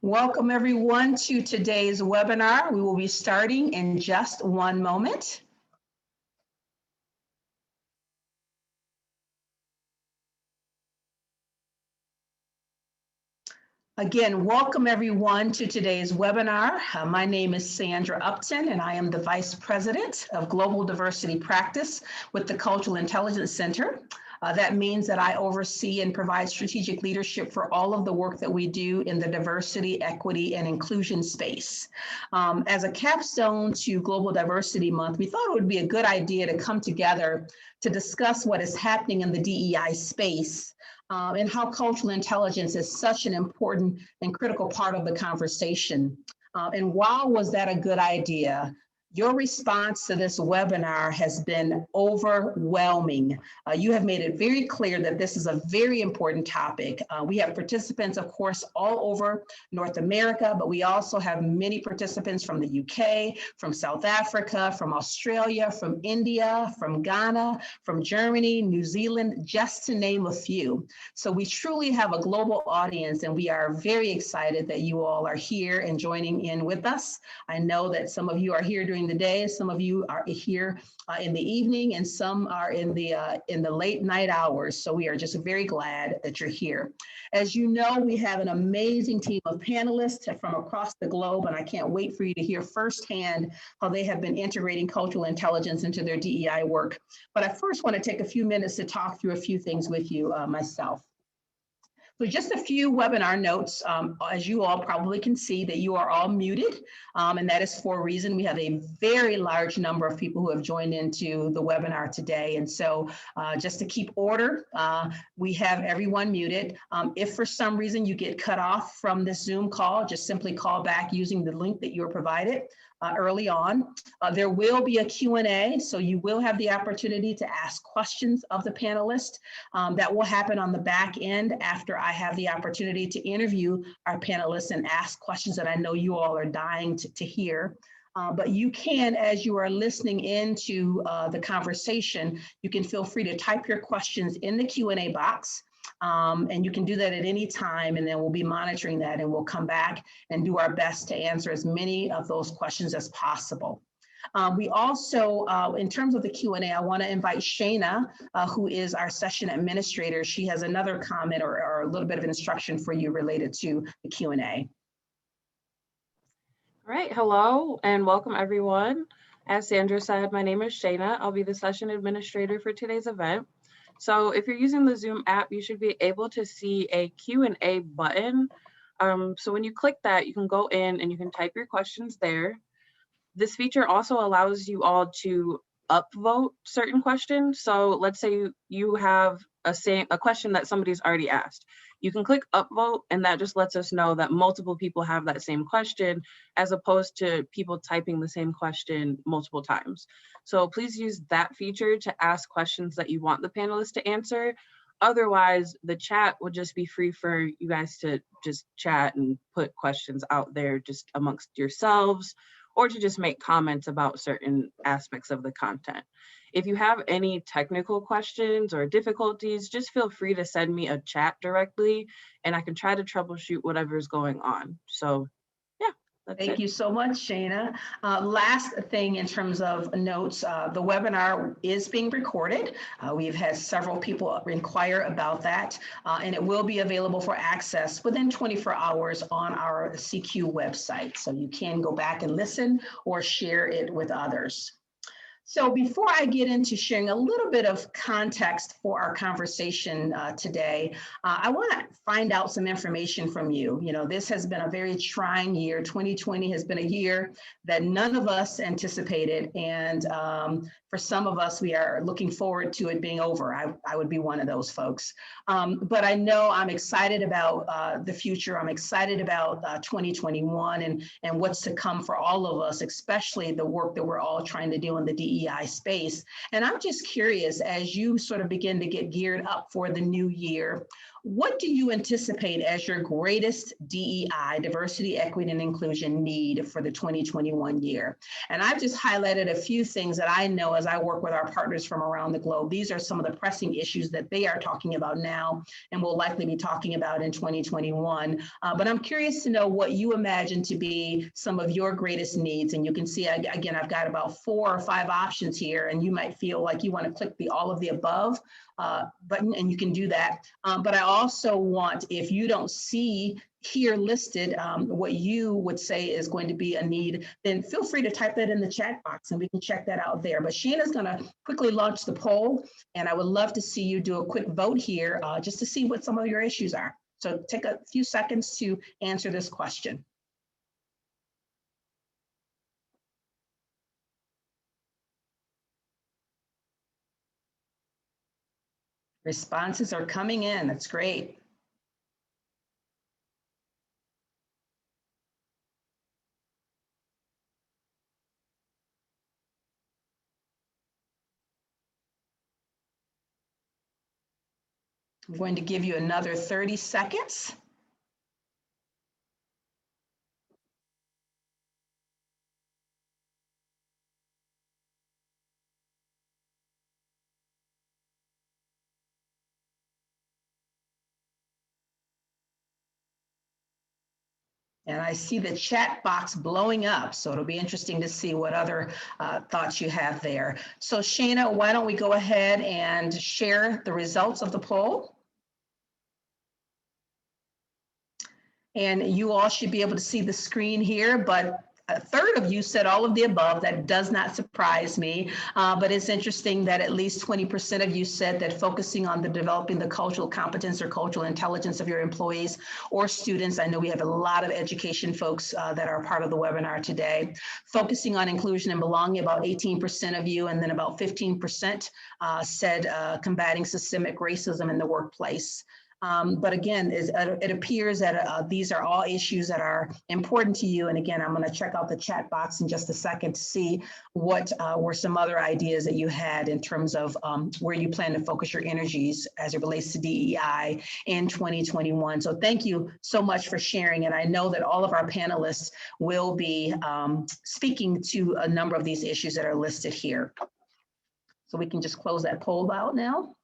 Welcome everyone to today's webinar. We will be starting in just one moment. Again, welcome everyone to today's webinar. My name is Sandra Upton and I am the Vice President of Global Diversity Practice with the Cultural Intelligence Center. That means that I oversee and provide strategic leadership for all of the work that we do in the diversity, equity, and inclusion space. As a capstone to Global Diversity Month, we thought it would be a good idea to come together to discuss what is happening in the DEI space and how cultural intelligence is such an important and critical part of the conversation. And why was that a good idea? Your response to this webinar has been overwhelming. You have made it very clear that this is a very important topic. We have participants, of course, all over North America, but we also have many participants from the UK, from South Africa, from Australia, from India, from Ghana, from Germany, New Zealand, just to name a few. So we truly have a global audience, and we are very excited that you all are here and joining in with us. I know that some of you are here during the day, some of you are here in the evening, and some are in the late night hours. So we are just very glad that you're here. As you know, we have an amazing team of panelists from across the globe, and I can't wait for you to hear firsthand how they have been integrating cultural intelligence into their DEI work. But I first want to take a few minutes to talk through a few things with you myself. So just a few webinar notes. As you all probably can see that you are all muted, and that is for a reason. We have a very large number of people who have joined into the webinar today. And so just to keep order, we have everyone muted. If for some reason you get cut off from this Zoom call, just simply call back using the link that you were provided early on. There will be a Q&A, so you will have the opportunity to ask questions of the panelists. That will happen on the back end after I have the opportunity to interview our panelists and ask questions that I know you all are dying to hear. But you can, as you are listening into the conversation, you can feel free to type your questions in the Q&A box. And you can do that at any time, and then we'll be monitoring that, and we'll come back and do our best to answer as many of those questions as possible. We also, in terms of the Q&A, I want to invite Shana, who is our session administrator. She has another comment or a little bit of instruction for you related to the Q&A. All right, hello and welcome everyone. As Sandra said, my name is Shana. I'll be the session administrator for today's event. So if you're using the Zoom app, you should be able to see a Q&A button. So when you click that, you can go in and you can type your questions there. This feature also allows you all to upvote certain questions. So let's say you have a question that somebody's already asked. You can click upvote, and that just lets us know that multiple people have that same question, as opposed to people typing the same question multiple times. So please use that feature to ask questions that you want the panelists to answer. Otherwise, the chat would just be free for you guys to just chat and put questions out there just amongst yourselves, or to just make comments about certain aspects of the content. If you have any technical questions or difficulties, just feel free to send me a chat directly, and I can try to troubleshoot whatever's going on. So yeah, Thank you so much, Shana. Last thing in terms of notes, the webinar is being recorded. We've had several people inquire about that, and it will be available for access within 24 hours on our CQ website. So you can go back and listen or share it with others. So before I get into sharing a little bit of context for our conversation today, I want to find out some information from you. You know, this has been a very trying year. 2020 has been a year that none of us anticipated. And for some of us, we are looking forward to it being over. I would be one of those folks. But I know I'm excited about the future. I'm excited about 2021 and what's to come for all of us, especially the work that we're all trying to do in the DEI DEI space. And I'm just curious, as you sort of begin to get geared up for the new year, what do you anticipate as your greatest DEI, diversity, equity, and inclusion need for the 2021 year? And I've just highlighted a few things that I know as I work with our partners from around the globe. These are some of the pressing issues that they are talking about now and will likely be talking about in 2021. But I'm curious to know what you imagine to be some of your greatest needs. And you can see, again, I've got about 4 or 5 options here, and you might feel like you want to click the all of the above button, and you can do that. But I also want, if you don't see here listed what you would say is going to be a need, then feel free to type that in the chat box and we can check that out there. But Shana's going to quickly launch the poll, and I would love to see you do a quick vote here just to see what some of your issues are. So take a few seconds to answer this question. Responses are coming in. That's great. I'm going to give you another 30 seconds. And I see the chat box blowing up, so it'll be interesting to see what other thoughts you have there. So Shana, why don't we go ahead and share the results of the poll? And you all should be able to see the screen here, but a third of you said all of the above. That does not surprise me, but it's interesting that at least 20% of you said that focusing on developing the cultural competence or cultural intelligence of your employees or students. I know we have a lot of education folks that are part of the webinar today. Focusing on inclusion and belonging, about 18% of you, and then about 15% said combating systemic racism in the workplace. But again, it appears that these are all issues that are important to you. And again, I'm going to check out the chat box in just a second to see what were some other ideas that you had in terms of where you plan to focus your energies as it relates to DEI in 2021. So thank you so much for sharing. And I know that all of our panelists will be speaking to a number of these issues that are listed here. So we can just close that poll out now.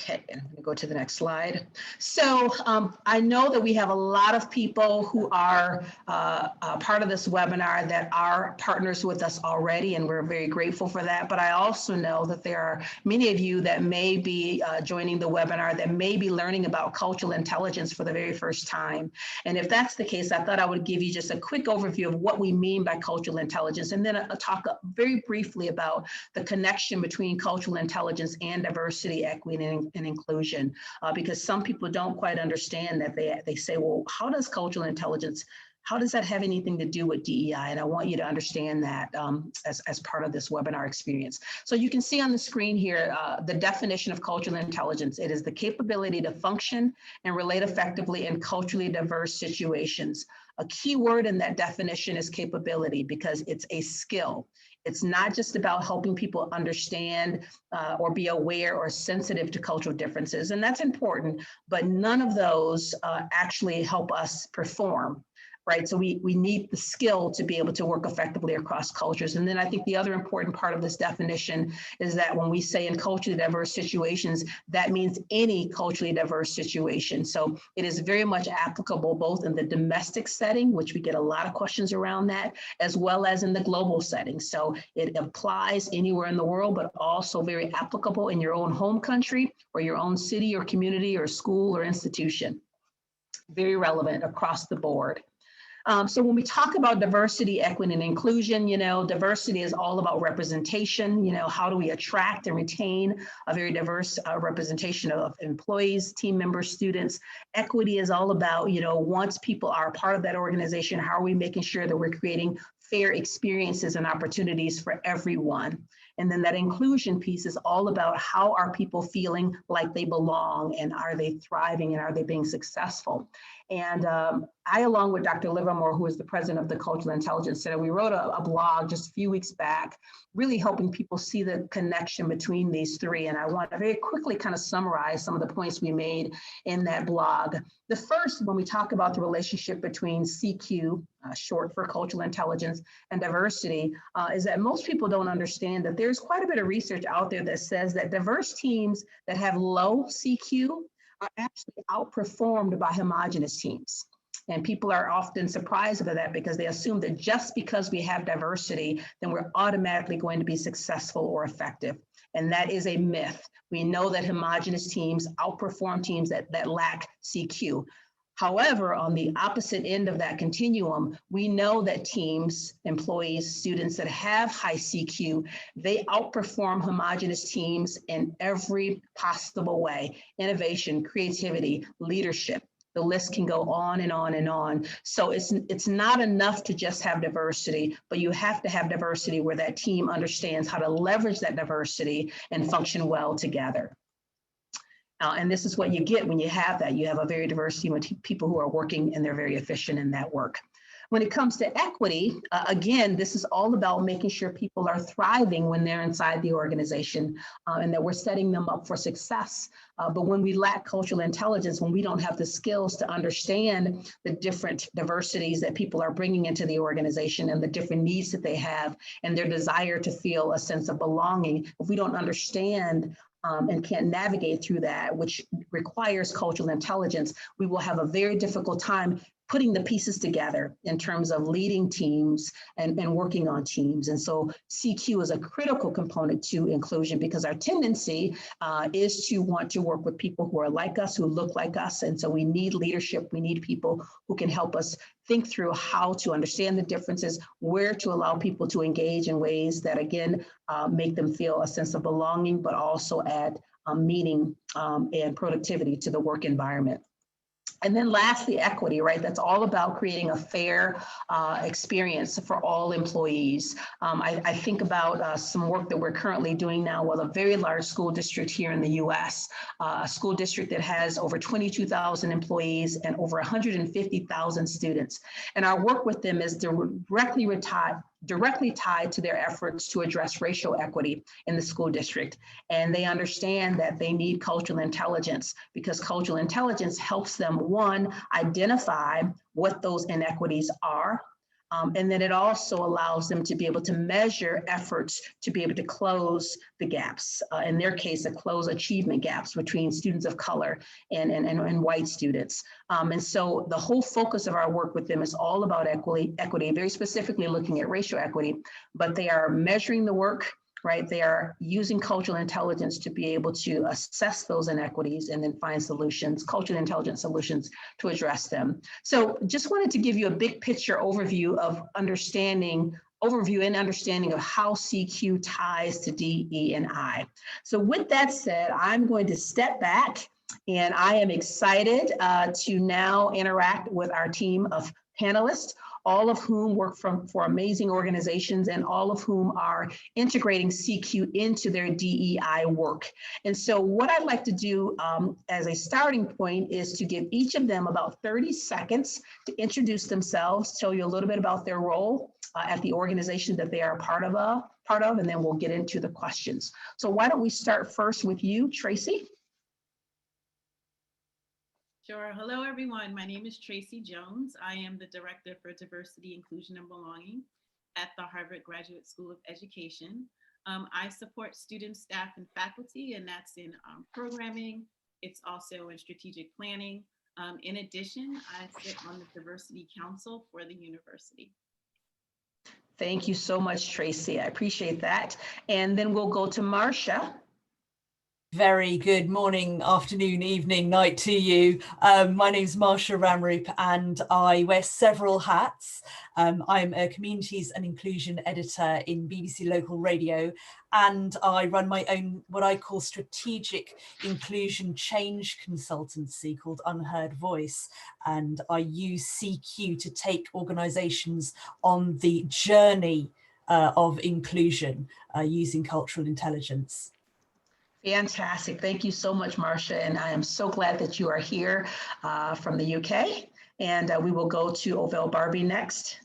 Okay, and I'm going to go to the next slide. So I know that we have a lot of people who are part of this webinar that are partners with us already, and we're very grateful for that. But I also know that there are many of you that may be joining the webinar that may be learning about cultural intelligence for the very first time. And if that's the case, I thought I would give you just a quick overview of what we mean by cultural intelligence, and then I'll talk very briefly about the connection between cultural intelligence and diversity, equity, and inclusion, because some people don't quite understand that. They say, well, how does cultural intelligence, how does that have anything to do with DEI? And I want you to understand that as part of this webinar experience. So you can see on the screen here, the definition of cultural intelligence. It is the capability to function and relate effectively in culturally diverse situations. A key word in that definition is capability, because it's a skill. It's not just about helping people understand or be aware or sensitive to cultural differences, and that's important, but none of those actually help us perform. Right, so we need the skill to be able to work effectively across cultures. And then I think the other important part of this definition is that when we say in culturally diverse situations, that means any culturally diverse situation. So it is very much applicable both in the domestic setting, which we get a lot of questions around that, as well as in the global setting. So it applies anywhere in the world, but also very applicable in your own home country or your own city or community or school or institution. Very relevant across the board. So when we talk about diversity, equity, and inclusion, you know, diversity is all about representation. You know, how do we attract and retain a very diverse representation of employees, team members, students? Equity is all about, you know, once people are a part of that organization, how are we making sure that we're creating fair experiences and opportunities for everyone? And then that inclusion piece is all about how are people feeling like they belong, and are they thriving, and are they being successful? And I, along with Dr. Livermore, who is the president of the Cultural Intelligence Center, we wrote a blog just a few weeks back, really helping people see the connection between these three. And I want to very quickly kind of summarize some of the points we made in that blog. The first, when we talk about the relationship between CQ, short for cultural intelligence, and diversity, is that most people don't understand that there's quite a bit of research out there that says that diverse teams that have low CQ are actually outperformed by homogeneous teams. And people are often surprised by that because they assume that just because we have diversity, then we're automatically going to be successful or effective. And that is a myth. We know that homogeneous teams outperform teams that lack CQ. However, on the opposite end of that continuum, we know that teams, employees, students that have high CQ, they outperform homogeneous teams in every possible way: innovation, creativity, leadership. The list can go on and on and on. So it's not enough to just have diversity, but you have to have diversity where that team understands how to leverage that diversity and function well together. And this is what you get when you have that. You have a very diverse team of people who are working and they're very efficient in that work. When it comes to equity, again, this is all about making sure people are thriving when they're inside the organization and that we're setting them up for success. But when we lack cultural intelligence, when we don't have the skills to understand the different diversities that people are bringing into the organization and the different needs that they have and their desire to feel a sense of belonging, if we don't understand and can't navigate through that, which requires cultural intelligence, we will have a very difficult time putting the pieces together in terms of leading teams and working on teams. And so CQ is a critical component to inclusion because our tendency is to want to work with people who are like us, who look like us. And so we need leadership. We need people who can help us think through how to understand the differences, where to allow people to engage in ways that, again, make them feel a sense of belonging, but also add meaning and productivity to the work environment. And then lastly, equity, right? That's all about creating a fair experience for all employees. I think about some work that we're currently doing now with a very large school district here in the US, a school district that has over 22,000 employees and over 150,000 students. And our work with them is directly tied to their efforts to address racial equity in the school district. And they understand that they need cultural intelligence because cultural intelligence helps them, one, identify what those inequities are. And then it also allows them to be able to measure efforts to be able to close the gaps, in their case, close achievement gaps between students of color and white students. And so the whole focus of our work with them is all about equity, very specifically looking at racial equity, but they are measuring the work, right? They are using cultural intelligence to be able to assess those inequities and then find solutions, cultural intelligence solutions to address them. So just wanted to give you a big picture overview and understanding of how CQ ties to DE&I. So with that said, I'm going to step back and I am excited to now interact with our team of panelists, all of whom work for amazing organizations and all of whom are integrating CQ into their DEI work. And so what I'd like to do as a starting point is to give each of them about 30 seconds to introduce themselves, tell you a little bit about their role at the organization that they are part of, and then we'll get into the questions. So why don't we start first with you, Tracy? Sure. Hello, everyone. My name is Tracy Jones. I am the Director for Diversity, Inclusion, and Belonging at the Harvard Graduate School of Education. I support students, staff, and faculty, and that's in programming. It's also in strategic planning. In addition, I sit on the Diversity Council for the university. Thank you so much, Tracy. I appreciate that. And then we'll go to MARSHA. Very good morning, afternoon, evening, night to you. My name is MARSHA RAMROOP and I wear several hats. I'm a communities and inclusion editor in BBC Local Radio, and I run my own, what I call strategic inclusion change consultancy called Unheard Voice. And I use CQ to take organisations on the journey of inclusion using cultural intelligence. Fantastic. Thank you so much, MARSHA. And I am so glad that you are here from the UK. And we will go to OVELL BARBEE next.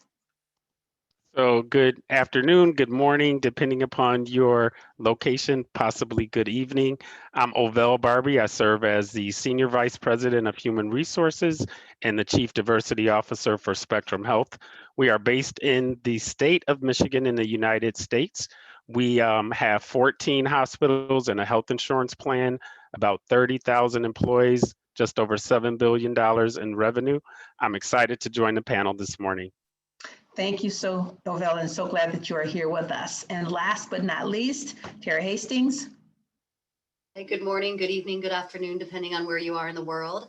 So good afternoon, good morning, depending upon your location, possibly good evening. I'm OVELL BARBEE. I serve as the Senior Vice President of Human Resources and the Chief Diversity Officer for Spectrum Health. We are based in the state of Michigan in the United States. We have 14 hospitals and a health insurance plan, about 30,000 employees, just over $7 billion in revenue. I'm excited to join the panel this morning. Thank you so, OVELL, and so glad that you are here with us. And last but not least, Tara Hastings. Hey, good morning, good evening, good afternoon, depending on where you are in the world.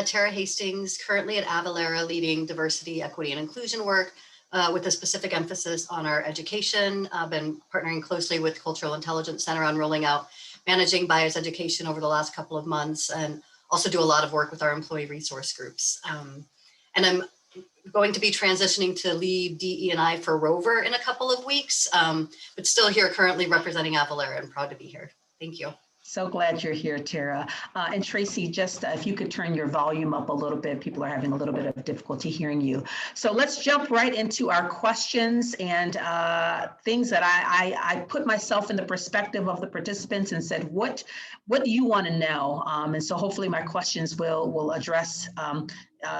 Tara Hastings, currently at Avalara, leading diversity, equity, and inclusion work with a specific emphasis on our education. I've been partnering closely with Cultural Intelligence Center on rolling out managing bias education over the last couple of months, and also do a lot of work with our employee resource groups. And I'm going to be transitioning to lead DE&I for Rover in a couple of weeks, but still here currently representing Avalara and proud to be here. Thank you. So glad you're here, Tara. And Tracy, just if you could turn your volume up a little bit, people are having a little bit of difficulty hearing you. So let's jump right into our questions and things that I put myself in the perspective of the participants and said, what do you want to know? And so hopefully my questions will address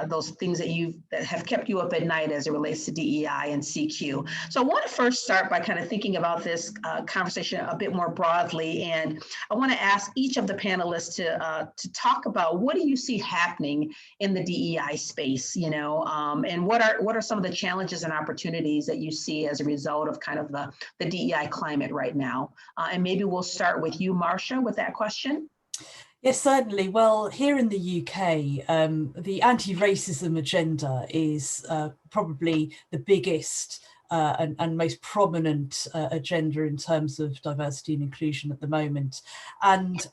those things that have kept you up at night as it relates to DEI and CQ. So I want to first start by kind of thinking about this conversation a bit more broadly, and I want to ask each of the panelists to talk about what do you see happening in the DEI space, you know, and what are some of the challenges and opportunities that you see as a result of kind of the DEI climate right now? And maybe we'll start with you, MARSHA, with that question. Yes, certainly. Well, here in the UK, the anti-racism agenda is probably the biggest and most prominent agenda in terms of diversity and inclusion at the moment. And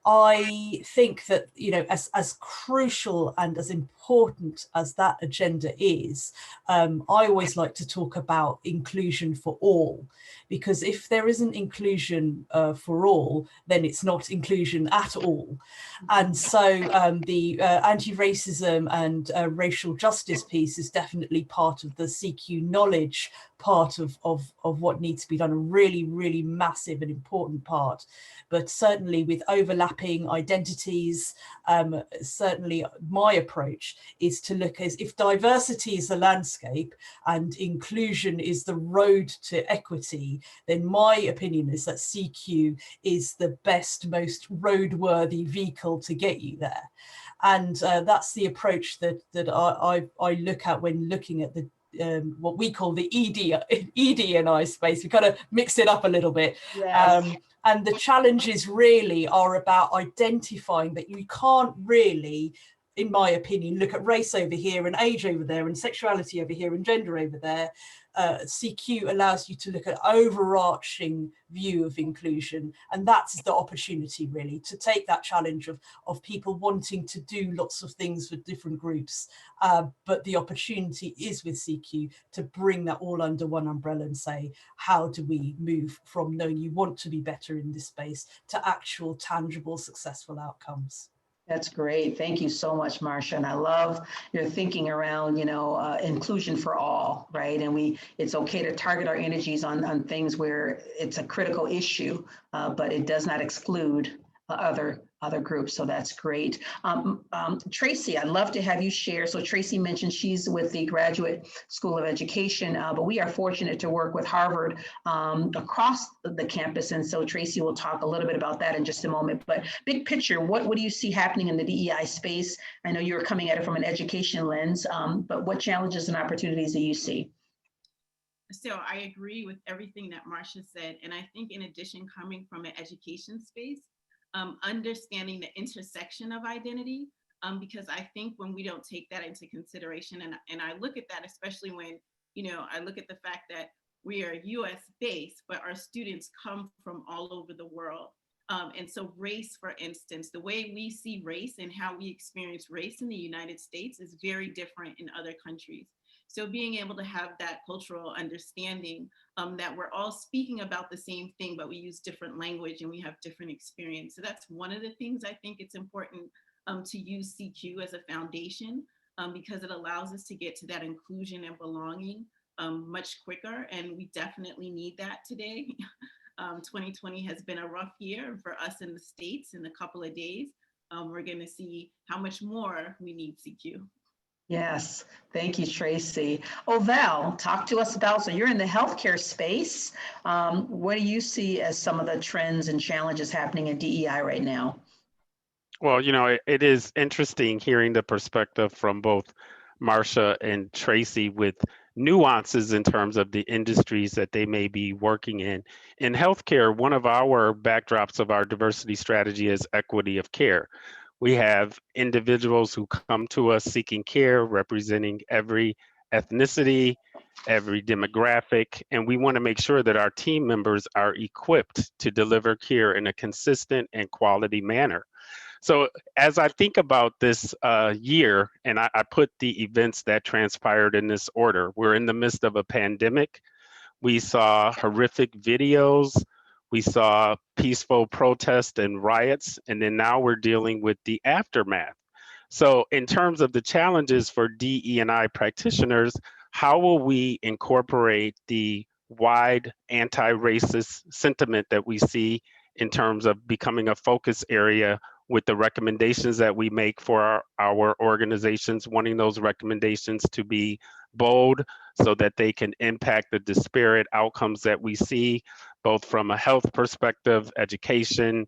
I think that, you know, as crucial and as important as that agenda is, I always like to talk about inclusion for all, because if there isn't inclusion for all, then it's not inclusion at all. And so the anti-racism and racial justice piece is definitely part of the CQ knowledge part of what needs to be done, a really, really massive and important part. But certainly with overlapping identities, certainly my approach is to look as if diversity is the landscape and inclusion is the road to equity, then my opinion is that CQ is the best, most roadworthy vehicle to get you there. And that's the approach that I look at when looking at the what we call the ED&I space. We kind of mix it up a little bit. Yes. And the challenges really are about identifying that you can't really, in my opinion, look at race over here and age over there and sexuality over here and gender over there. CQ allows you to look at overarching view of inclusion, and that's the opportunity really to take that challenge of people wanting to do lots of things for different groups, but the opportunity is with CQ to bring that all under one umbrella and say, how do we move from knowing you want to be better in this space to actual tangible successful outcomes? That's great. Thank you so much, Marsha. And I love your thinking around, you know, inclusion for all, right? And it's okay to target our energies on things where it's a critical issue, but it does not exclude other groups. So that's great. Tracy, I'd love to have you share. So Tracy mentioned she's with the Graduate School of Education, but we are fortunate to work with Harvard across the campus. And so Tracy will talk a little bit about that in just a moment. But big picture, what do you see happening in the DEI space? I know you're coming at it from an education lens, but what challenges and opportunities do you see? So I agree with everything that Marsha said. And I think in addition, coming from an education space, understanding the intersection of identity, because I think when we don't take that into consideration, and I look at that, especially when, you know, I look at the fact that we are US based, but our students come from all over the world. And so race, for instance, the way we see race and how we experience race in the United States is very different in other countries. So being able to have that cultural understanding that we're all speaking about the same thing, but we use different language and we have different experience. So that's one of the things I think it's important to use CQ as a foundation. because it allows us to get to that inclusion and belonging much quicker. And we definitely need that today. 2020 has been a rough year for us in the States. In a couple of days, we're going to see how much more we need CQ. Yes, thank you, Tracy. OVELL, talk to us about, so you're in the healthcare space. What do you see as some of the trends and challenges happening in DEI right now? Well, it is interesting hearing the perspective from both MARSHA and Tracy with nuances in terms of the industries that they may be working in. In healthcare, one of our backdrops of our diversity strategy is equity of care. We have individuals who come to us seeking care, representing every ethnicity, every demographic, and we want to make sure that our team members are equipped to deliver care in a consistent and quality manner. So as I think about this year, and I put the events that transpired in this order, we're in the midst of a pandemic. We saw horrific videos. We saw peaceful protests and riots, and then now we're dealing with the aftermath. So in terms of the challenges for DE&I practitioners, how will we incorporate the wide anti-racist sentiment that we see in terms of becoming a focus area with the recommendations that we make for our organizations, wanting those recommendations to be bold so that they can impact the disparate outcomes that we see, both from a health perspective, education,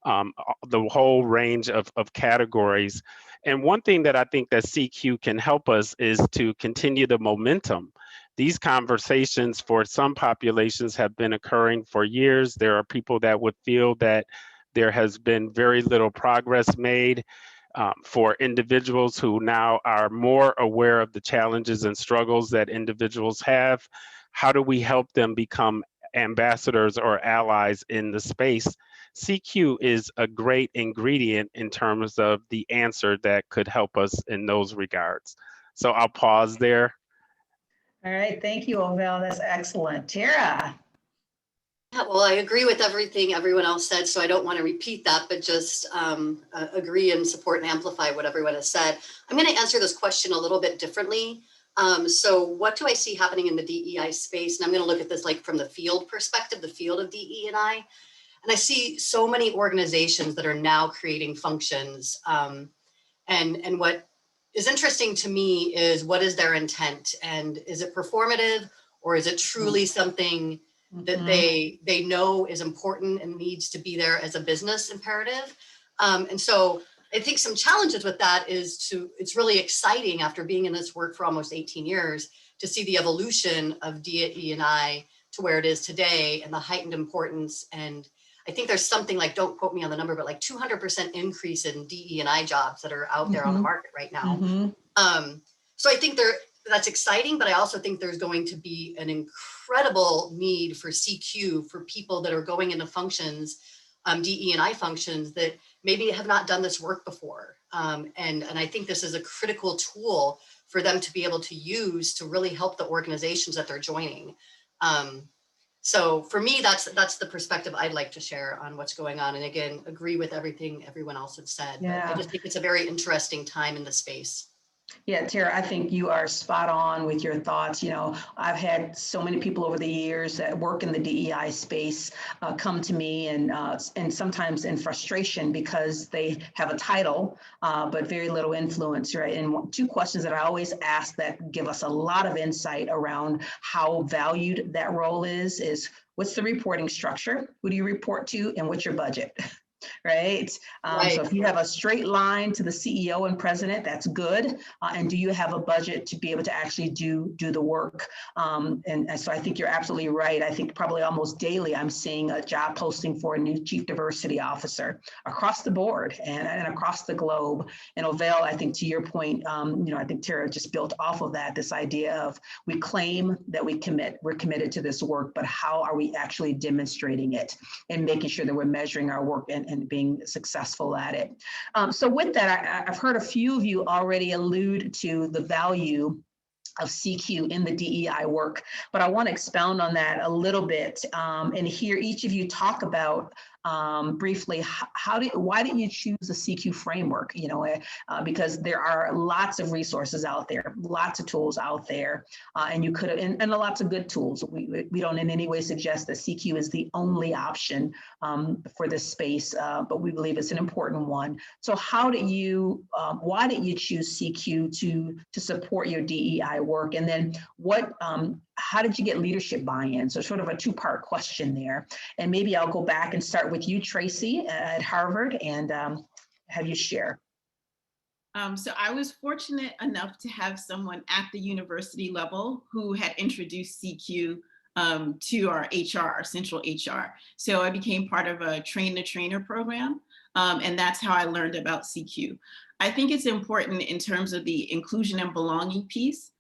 the whole range of categories. And one thing that I think that CQ can help us is to continue the momentum. These conversations for some populations have been occurring for years. There are people that would feel that there has been very little progress made. For individuals who now are more aware of the challenges and struggles that individuals have, how do we help them become ambassadors or allies in the space? CQ is a great ingredient in terms of the answer that could help us in those regards. So I'll pause there. All right, thank you, OVELL. That's excellent. Tara. Yeah, well, I agree with everything everyone else said, so I don't want to repeat that, but just agree and support and amplify what everyone has said. I'm going to answer this question a little bit differently. So what do I see happening in the DEI space? And I'm going to look at this like from the field perspective, the field of DE&I. And I see so many organizations that are now creating functions. And what is interesting to me is what is their intent? And is it performative, or is it truly something that they know is important and needs to be there as a business imperative? And so I think some challenges with that is it's really exciting after being in this work for almost 18 years to see the evolution of DE&I to where it is today and the heightened importance. And I think there's something like, don't quote me on the number, but like 200% increase in DE&I jobs that are out there on the market right now. So I think that's exciting, but I also think there's going to be an incredible need for CQ for people that are going into functions, DE&I functions that maybe have not done this work before. And I think this is a critical tool for them to be able to use to really help the organizations that they're joining. So for me, that's the perspective I'd like to share on what's going on. And again, agree with everything everyone else had said. Yeah. But I just think it's a very interesting time in the space. Yeah, Tara, I think you are spot on with your thoughts. I've had so many people over the years that work in the DEI space come to me and sometimes in frustration because they have a title, but very little influence, right? And two questions that I always ask that give us a lot of insight around how valued that role is what's the reporting structure? Who do you report to, and what's your budget? Right? So if you have a straight line to the CEO and president, that's good. And do you have a budget to be able to actually do the work? And so I think you're absolutely right. I think probably almost daily I'm seeing a job posting for a new chief diversity officer across the board and across the globe. And OVELL, I think to your point, I think Tara just built off of that, this idea of we claim that we're committed to this work, but how are we actually demonstrating it and making sure that we're measuring our work and being successful at it. So with that, I've heard a few of you already allude to the value of CQ in the DEI work, but I want to expound on that a little bit and hear each of you talk about briefly, why did you choose the CQ framework? Because there are lots of resources out there, lots of tools out there, and you could have, and lots of good tools. We don't in any way suggest that CQ is the only option for this space, but we believe it's an important one. So why did you choose CQ to support your DEI work? And then how did you get leadership buy-in? So sort of a two-part question there. And maybe I'll go back and start with you, Tracy, at Harvard, and have you share. So I was fortunate enough to have someone at the university level who had introduced CQ to our HR, our central HR. So I became part of a train-the-trainer program, and that's how I learned about CQ. I think it's important in terms of the inclusion and belonging piece,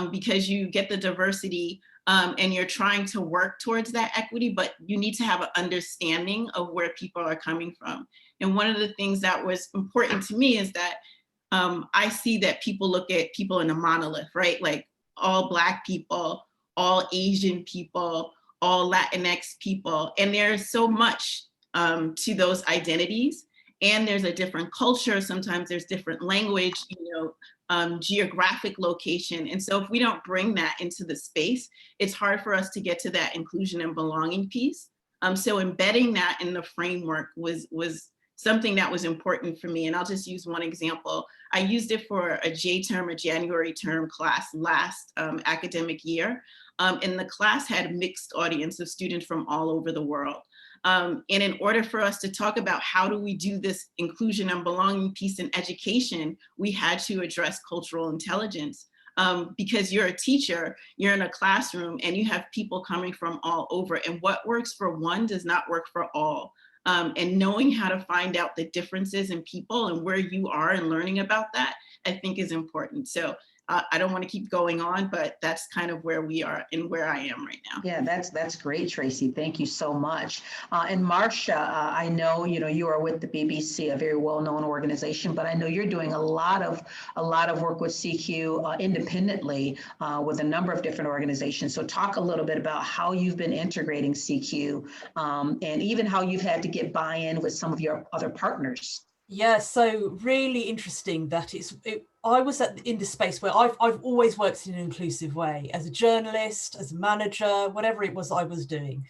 because you get the diversity and you're trying to work towards that equity, but you need to have an understanding of where people are coming from. And one of the things that was important to me is that I see that people look at people in a monolith, right? Like all Black people, all Asian people, all Latinx people, and there's so much to those identities. And there's a different culture. Sometimes there's different language, geographic location. And so if we don't bring that into the space, it's hard for us to get to that inclusion and belonging piece. So embedding that in the framework was something that was important for me. And I'll just use one example. I used it for a J-term, a January term class last academic year. And the class had a mixed audience of students from all over the world. And in order for us to talk about how do we do this inclusion and belonging piece in education, we had to address cultural intelligence. Because you're a teacher, you're in a classroom, and you have people coming from all over. And what works for one does not work for all. And knowing how to find out the differences in people and where you are and learning about that, I think is important. So I don't want to keep going on, but that's kind of where we are and where I am right now. Yeah, that's great, Tracy. Thank you so much. And Marsha, I know you are with the BBC, a very well-known organization, but I know you're doing a lot of work with CQ independently with a number of different organizations. So talk a little bit about how you've been integrating CQ and even how you've had to get buy-in with some of your other partners. Yeah, so really interesting that I was in this space where I've always worked in an inclusive way as a journalist, as a manager, whatever it was I was doing.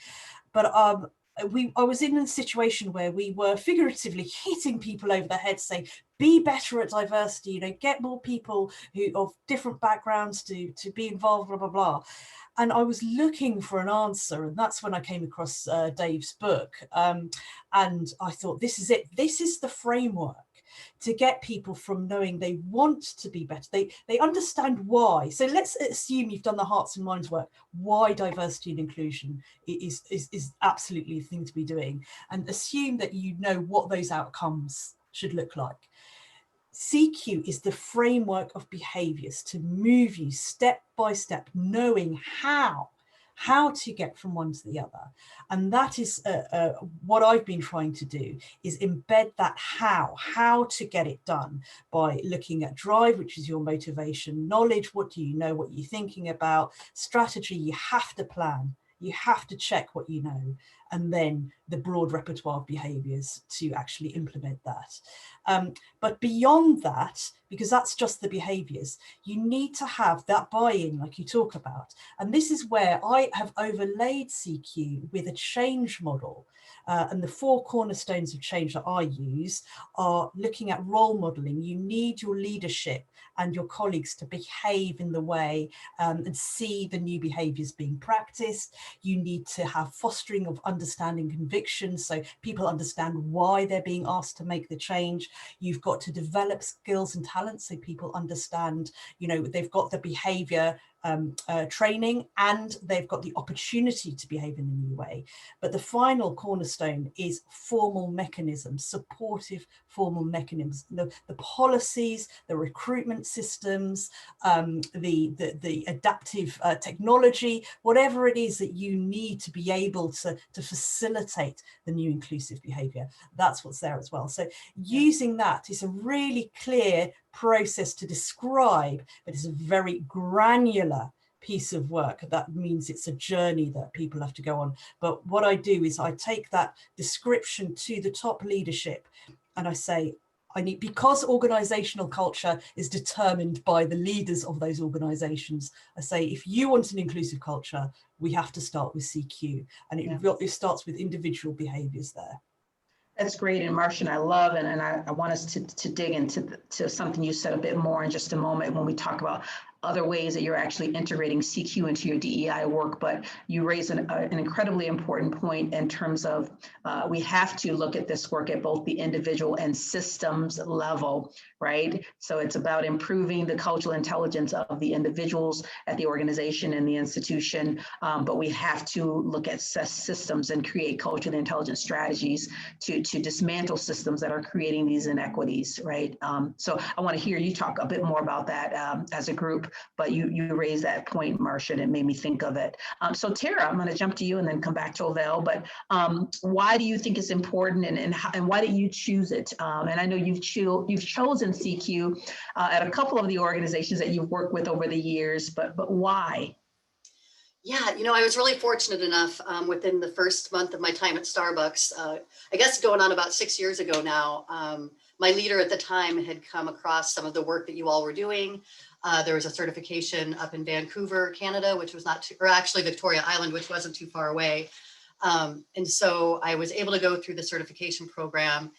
But I was in a situation where we were figuratively hitting people over the head, saying, be better at diversity, get more people who of different backgrounds to be involved, blah, blah, blah. And I was looking for an answer, and that's when I came across Dave's book. And I thought, this is it. This is the framework to get people from knowing they want to be better. They understand why. So let's assume you've done the hearts and minds work, why diversity and inclusion is absolutely the thing to be doing, and assume that you know what those outcomes should look like. CQ is the framework of behaviors to move you step by step, knowing how to get from one to the other. And that is what I've been trying to do, is embed that how to get it done by looking at drive, which is your motivation, knowledge, what do you know, what you're thinking about, strategy, you have to plan, you have to check what you know, and then the broad repertoire of behaviors to actually implement that. But beyond that, because that's just the behaviors, you need to have that buy-in like you talk about. And this is where I have overlaid CQ with a change model. And the 4 cornerstones of change that I use are looking at role modeling. You need your leadership and your colleagues to behave in the way and see the new behaviors being practiced. You need to have fostering of understanding conviction, so people understand why they're being asked to make the change. You've got to develop skills and talents so people understand, they've got the behavior training and they've got the opportunity to behave in a new way. But the final cornerstone is formal mechanisms, supportive formal mechanisms, the policies, the recruitment systems, the adaptive technology, whatever it is that you need to be able to facilitate the new inclusive behavior. That's what's there as well. So using that is a really clear process to describe, but it's a very granular piece of work. That means it's a journey that people have to go on. But what I do is I take that description to the top leadership and I say, because organizational culture is determined by the leaders of those organizations, I say, if you want an inclusive culture, we have to start with CQ, and it starts with individual behaviors there. That's great. And Marsha, and I love it. And I want us to dig into to something you said a bit more in just a moment when we talk about other ways that you're actually integrating CQ into your DEI work. But you raise an incredibly important point in terms of we have to look at this work at both the individual and systems level, right? So it's about improving the cultural intelligence of the individuals at the organization and the institution. But we have to look at systems and create culturally intelligent strategies to dismantle systems that are creating these inequities, right? So I want to hear you talk a bit more about that as a group, but you raised that point, Marsha, and it made me think of it. So Tara, I'm going to jump to you and then come back to OVELL, but why do you think it's important and why did you choose it? And I know you've chosen CQ at a couple of the organizations that you've worked with over the years, but why? Yeah, I was really fortunate enough within the first month of my time at Starbucks, I guess going on about 6 years ago now, my leader at the time had come across some of the work that you all were doing. There was a certification up in Vancouver, Canada, which was or actually Victoria Island, which wasn't too far away. And so I was able to go through the certification program,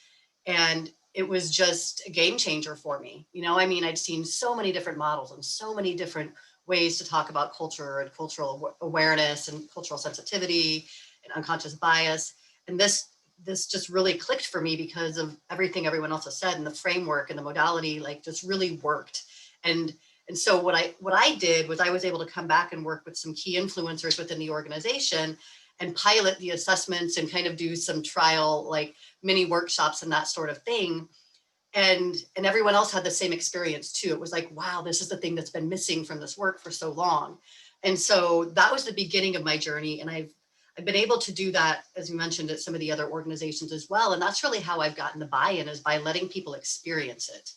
and it was just a game changer for me. I'd seen so many different models and so many different ways to talk about culture and cultural awareness and cultural sensitivity and unconscious bias. And this just really clicked for me because of everything everyone else has said, and the framework and the modality just really worked. And so what I did was I was able to come back and work with some key influencers within the organization and pilot the assessments and kind of do some trial mini workshops and that sort of thing. And everyone else had the same experience too. It was like, wow, this is the thing that's been missing from this work for so long. And so that was the beginning of my journey. And I've been able to do that, as you mentioned, at some of the other organizations as well. And that's really how I've gotten the buy-in, is by letting people experience it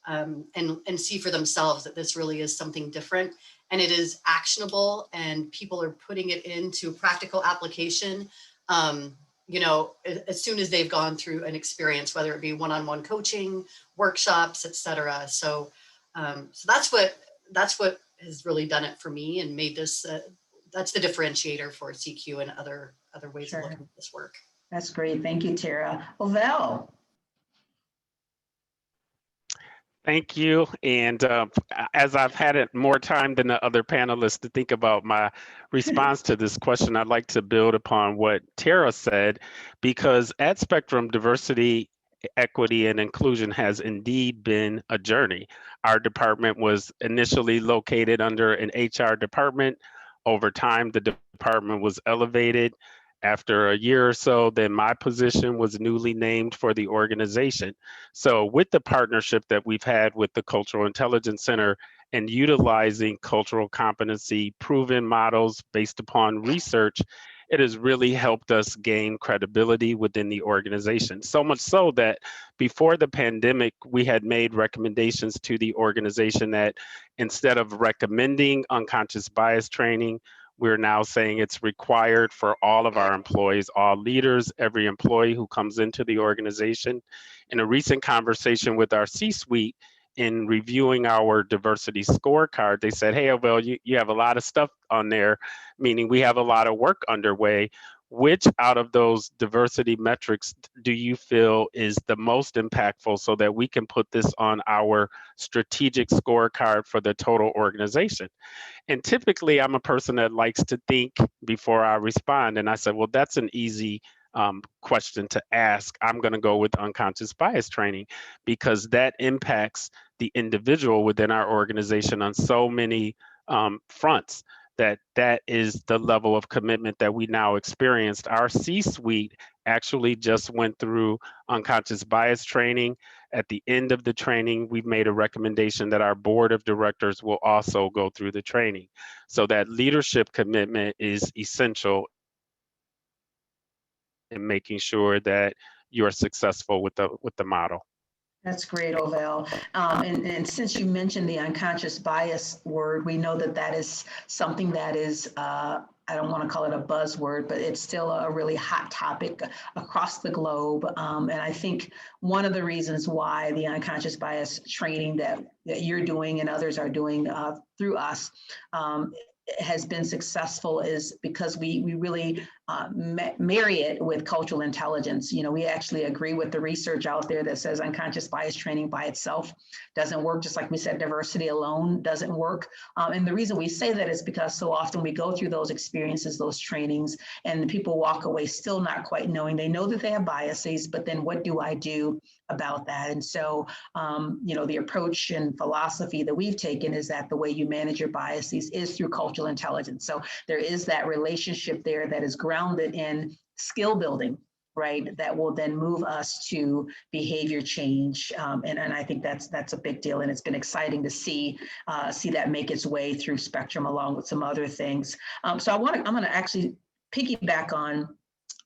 and see for themselves that this really is something different and it is actionable and people are putting it into practical application. As soon as they've gone through an experience, whether it be one-on-one coaching, workshops, etc. So that's what has really done it for me and made this, that's the differentiator for CQ and other ways of looking at this work. That's great. Thank you, Tara. OVELL. Thank you. And as I've had it more time than the other panelists to think about my response to this question, I'd like to build upon what Tara said, because at Spectrum, diversity, equity, and inclusion has indeed been a journey. Our department was initially located under an HR department. Over time, the department was elevated. After a year or so, then my position was newly named for the organization. So with the partnership that we've had with the Cultural Intelligence Center and utilizing cultural competency proven models based upon research, it has really helped us gain credibility within the organization. So much so that before the pandemic, we had made recommendations to the organization that instead of recommending unconscious bias training, we're now saying it's required for all of our employees, all leaders, every employee who comes into the organization. In a recent conversation with our C-suite, in reviewing our diversity scorecard, they said, hey, OVELL, you have a lot of stuff on there, meaning we have a lot of work underway. Which out of those diversity metrics do you feel is the most impactful so that we can put this on our strategic scorecard for the total organization? And typically I'm a person that likes to think before I respond. And I said, well, that's an easy question to ask. I'm going to go with unconscious bias training because that impacts the individual within our organization on so many fronts. That is the level of commitment that we now experienced. Our C-suite actually just went through unconscious bias training. At the end of the training, we've made a recommendation that our board of directors will also go through the training. So that leadership commitment is essential in making sure that you're successful with the model. That's great, OVELL. And since you mentioned the unconscious bias word, we know that that is something that is, I don't want to call it a buzzword, but it's still a really hot topic across the globe. And I think one of the reasons why the unconscious bias training that you're doing and others are doing through us has been successful is because we really marry it with cultural intelligence. You know, we actually agree with the research out there that says unconscious bias training by itself doesn't work. Just like we said, diversity alone doesn't work. And the reason we say that is because so often we go through those experiences, those trainings, and people walk away still not quite knowing. They know that they have biases, but then what do I do about that? And so, you know, the approach and philosophy that we've taken is that the way you manage your biases is through cultural intelligence. So there is that relationship there that is grounded in skill building, right? That will then move us to behavior change. And I think that's a big deal. And it's been exciting to see that make its way through Spectrum along with some other things. So I'm going to actually piggyback on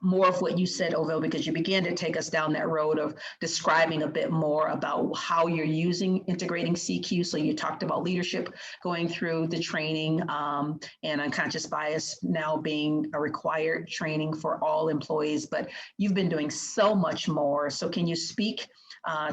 more of what you said, OVELL, because you began to take us down that road of describing a bit more about how you're integrating CQ. So you talked about leadership going through the training and unconscious bias now being a required training for all employees, but you've been doing so much more. So can you speak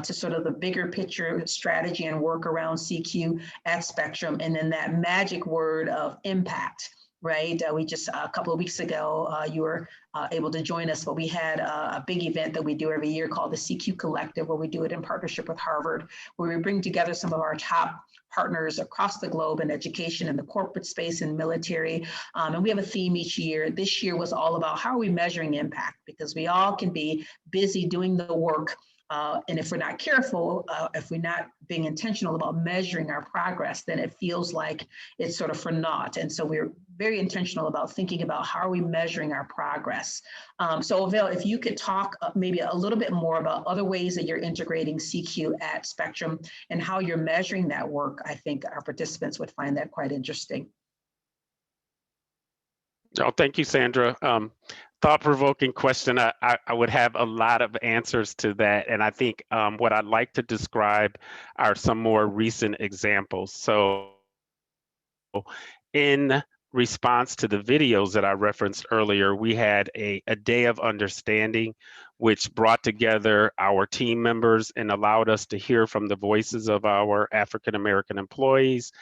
to sort of the bigger picture strategy and work around CQ at Spectrum, and then that magic word of impact? Right. We just a couple of weeks ago, you were able to join us, but we had a big event that we do every year called the CQ Collective, where we do it in partnership with Harvard, where we bring together some of our top partners across the globe in education, in the corporate space, and military. And we have a theme each year. This year was all about how are we measuring impact, because we all can be busy doing the work. And if we're not careful, if we're not being intentional about measuring our progress, then it feels like it's sort of for naught. And so we're very intentional about thinking about how are we measuring our progress. So OVELL, if you could talk maybe a little bit more about other ways that you're integrating CQ at Spectrum and how you're measuring that work, I think our participants would find that quite interesting. Oh, thank you, Sandra. Thought-provoking question. I would have a lot of answers to that. And I think what I'd like to describe are some more recent examples. So in response to the videos that I referenced earlier, we had a day of understanding, which brought together our team members and allowed us to hear from the voices of our African-American employees.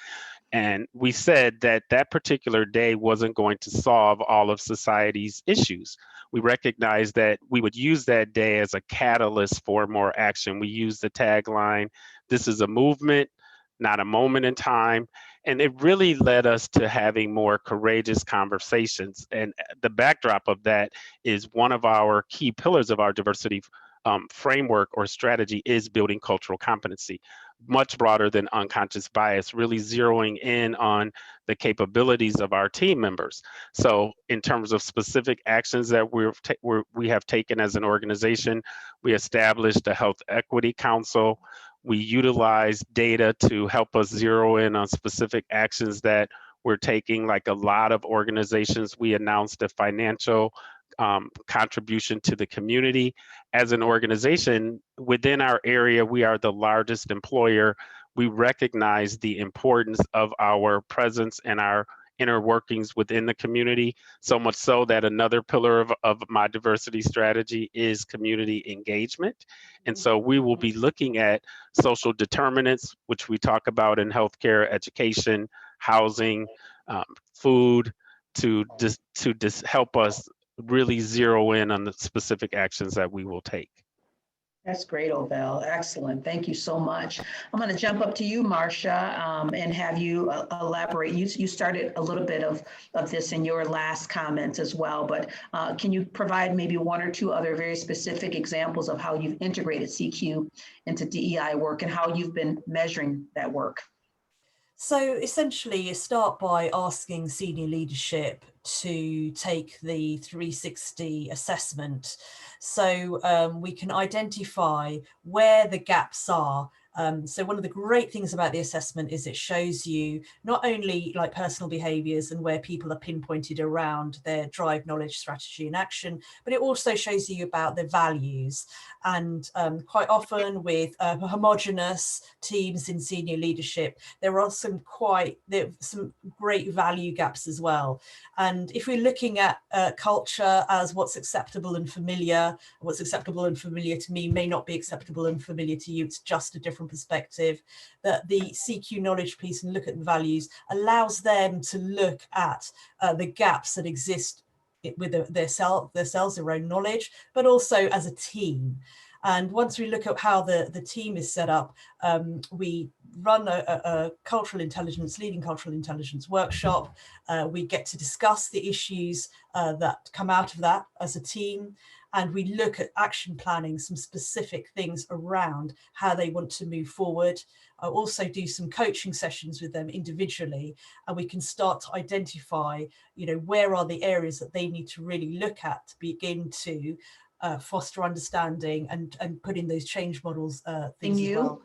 And we said that that particular day wasn't going to solve all of society's issues. We recognized that we would use that day as a catalyst for more action. We used the tagline, "This is a movement, not a moment in time." And it really led us to having more courageous conversations. And the backdrop of that is one of our key pillars of our diversity framework or strategy is building cultural competency, much broader than unconscious bias, really zeroing in on the capabilities of our team members. So in terms of specific actions that we have taken as an organization, we established a Health Equity Council. We utilize data to help us zero in on specific actions that we're taking. Like a lot of organizations, we announced a financial contribution to the community. As an organization within our area, we are the largest employer. We recognize the importance of our presence and our inner workings within the community, so much so that another pillar of my diversity strategy is community engagement. And so we will be looking at social determinants, which we talk about in healthcare, education, housing, food, to help us really zero in on the specific actions that we will take. That's great, OVELL. Excellent. Thank you so much. I'm going to jump up to you, MARSHA, and have you elaborate. You started a little bit of this in your last comments as well, but can you provide maybe one or two other very specific examples of how you've integrated CQ into DEI work and how you've been measuring that work? So essentially, you start by asking senior leadership to take the 360 assessment, so we can identify where the gaps are So one of the great things about the assessment is it shows you not only like personal behaviours and where people are pinpointed around their drive, knowledge, strategy and action, but it also shows you about their values. And quite often with homogenous teams in senior leadership, there are some great value gaps as well. And if we're looking at culture as what's acceptable and familiar to me may not be acceptable and familiar to you, it's just a different perspective, that the CQ knowledge piece and look at the values allows them to look at the gaps that exist with their own knowledge, but also as a team. And once we look at how the team is set up, we run a cultural intelligence, leading cultural intelligence workshop. We get to discuss the issues that come out of that as a team. And we look at action planning, some specific things around how they want to move forward. I also do some coaching sessions with them individually, and we can start to identify, where are the areas that they need to really look at to begin to foster understanding and put in those change models things as well.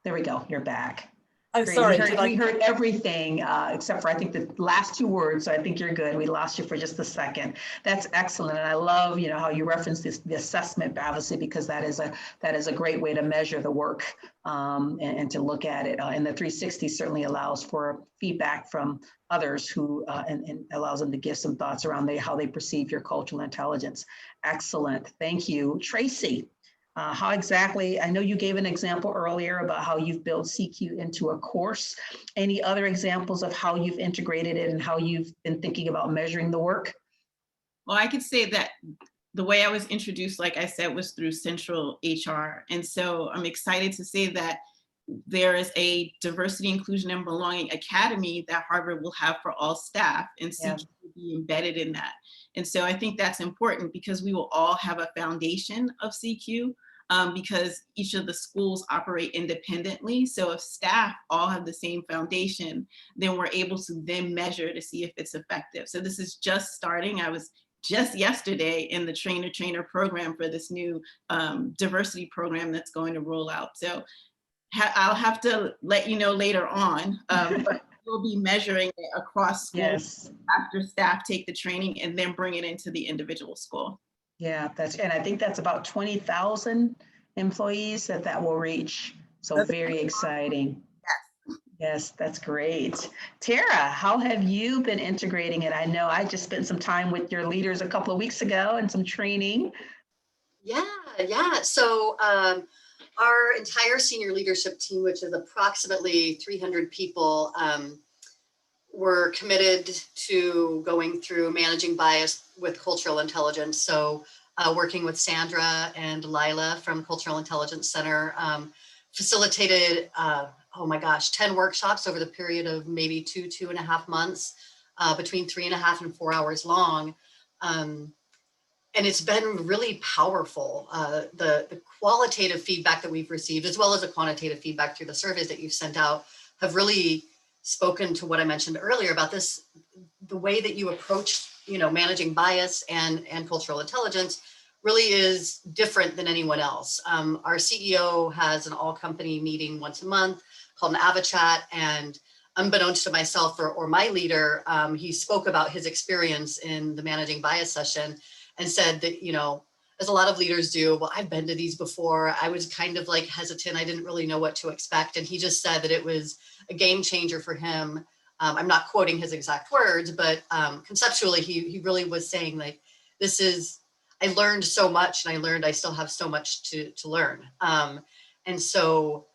There we go, you're back. Oh, Great. sorry. We heard everything except for I think the last two words. So I think you're good. We lost you for just a second. That's excellent, and I love how you reference the assessment, obviously, because that is a great way to measure the work and to look at it. And the 360 certainly allows for feedback from others who and allows them to give some thoughts around how they perceive your cultural intelligence. Excellent. Thank you, Tracy. How exactly, I know you gave an example earlier about how you've built CQ into a course. Any other examples of how you've integrated it and how you've been thinking about measuring the work? Well, I could say that the way I was introduced, like I said, was through Central HR. And so I'm excited to say that there is a Diversity, Inclusion, and Belonging Academy that Harvard will have for all staff, and CQ will be embedded in that. And so I think that's important because we will all have a foundation of CQ. Because each of the schools operate independently. So if staff all have the same foundation, then we're able to then measure to see if it's effective. So this is just starting. I was just yesterday in the trainer program for this new diversity program that's going to roll out. So I'll have to let you know later on, but we'll be measuring it across schools after staff take the training and then bring it into the individual school. Yeah, and I think that's about 20,000 employees that will reach. So that's very exciting. Yes, that's great. Tara, how have you been integrating it? I know I just spent some time with your leaders a couple of weeks ago and some training. Yeah. So our entire senior leadership team, which is approximately 300 people, we're committed to going through managing bias with cultural intelligence. So working with Sandra and Lila from Cultural Intelligence Center, facilitated, 10 workshops over the period of maybe 2.5 months, between 3.5 and 4 hours long. And it's been really powerful. The qualitative feedback that we've received, as well as the quantitative feedback through the surveys that you've sent out, have really spoken to what I mentioned earlier about this, the way that you approach, managing bias and cultural intelligence really is different than anyone else. Our CEO has an all company meeting once a month called an AvaChat, and unbeknownst to myself or my leader, he spoke about his experience in the managing bias session and said that, as a lot of leaders do, well, I've been to these before. I was kind of like hesitant. I didn't really know what to expect. And he just said that it was a game changer for him. I'm not quoting his exact words, but conceptually, he really was saying like, I learned so much, and I still have so much to learn. And so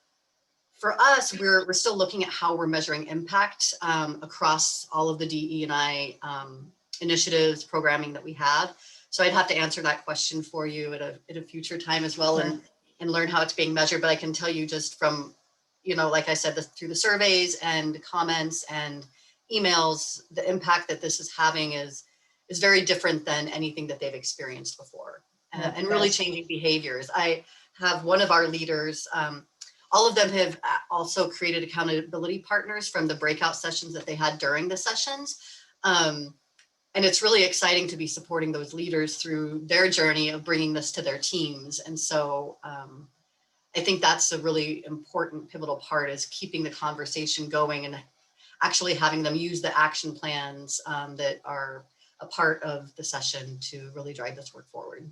for us, we're still looking at how we're measuring impact across all of the DE&I initiatives, programming that we have. So I'd have to answer that question for you at a future time as well, and learn how it's being measured. But I can tell you just from, like I said, through the surveys and comments and emails, the impact that this is having is very different than anything that they've experienced before, and really changing behaviors. I have one of our leaders, all of them have also created accountability partners from the breakout sessions that they had during the sessions. And it's really exciting to be supporting those leaders through their journey of bringing this to their teams. And so I think that's a really important pivotal part, is keeping the conversation going and actually having them use the action plans that are a part of the session to really drive this work forward.